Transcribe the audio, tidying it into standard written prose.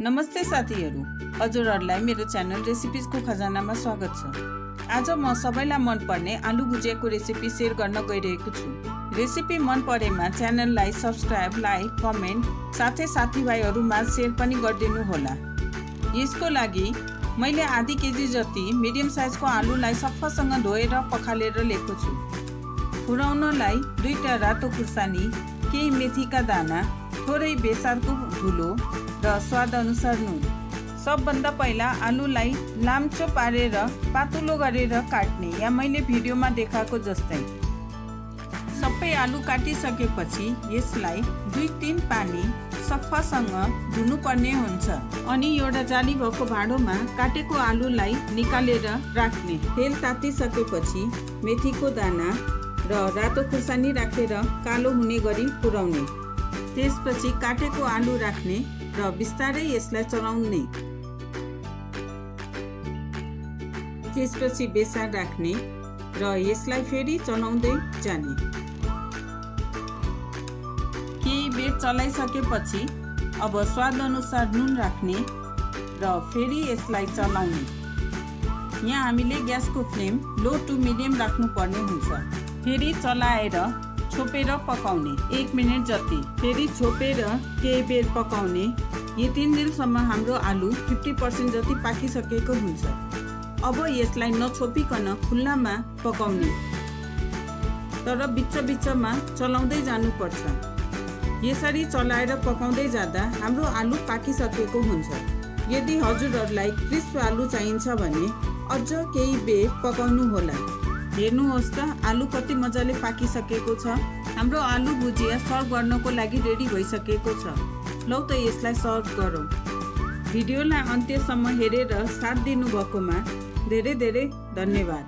नमस्ते साथीहरू, हजुरहरूलाई मेरो च्यानल रेसिपिजको खजानामा स्वागत छ। आज म सबैलाई मनपर्ने आलु भुजियाको रेसिपी सेयर गर्न गइरहेको छु। रेसिपी मन परेमा च्यानललाई सब्स्क्राइब, लाइक, कमेन्ट साथै साथीभाइहरूमा सेयर पनि गरिदिनु होला। यसको लागि मैले आधी केजी जति मिडियम साइजको आलुलाई सफासँग धोएर पखालेर ल्याएको छु। फुराउनलाई 2टा रातो खुर्सानी, केही मेथीका दाना, थोरै बेसारको धुलो र स्वाद अनुसार नुन। सबभन्दा पहिला आलुलाई लाम्चो पारेर पातलो गरेर काट्ने, या मैले भिडियोमा देखाएको जस्तै। सबै आलु काटिसकेपछि यसलाई 2-3 पानी सफासँग धुनुपर्ने हुन्छ। अनि एउटा जाली भएको भाँडोमा काटेको आलुलाई निकालेर राख्ने। तेल तातिसकेपछि मेथीको दाना र रातो खुर्सानी राखेर कालो हुने गरी पुर्याउने। त्यसपछि काटेको आलु राख्ने र बिस्तारै यसलाई चलाउने। त्यसपछि बेसार राख्ने र यसलाई फेरि चलाउँदै जाने। केही बेर चलाइसकेपछि अब स्वाद अनुसार नुन राख्ने र फेरि यसलाई चलाउने। यहाँ हामीले ग्यासको फ्लेम लो टु मिडियम राख्नुपर्ने हुन्छ। फेरि चलाएर छोपेर पकाउने 1 मिनेट जति। फेरि छोपेर केही बेर पकाउने। यति बेरसम्म हाम्रो आलु 50% जति पाकिसकेको हुन्छ। अब यसलाई नछोपिकन खुल्लामा पकाउने, तर बिचमा चलाउँदै जानुपर्छ। यसरी चलाएर पकाउँदै जाँदा हाम्रो आलु पाकिसकेको हुन्छ। यदि हजुरहरूलाई क्रिस्प आलु चाहिन्छ भने अझ केही बेर पकाउनु होला। हेर्नुहोस् त आलु कति मजाले पाकिसकेको छ। हाम्रो आलु भुजिया सर्भ गर्नको लागि रेडी भइसकेको छ। लौ त यसलाई सर्भ गरौँ। भिडियोलाई अन्त्यसम्म हेरेर साथ दिनुभएकोमा धेरै धेरै धन्यवाद।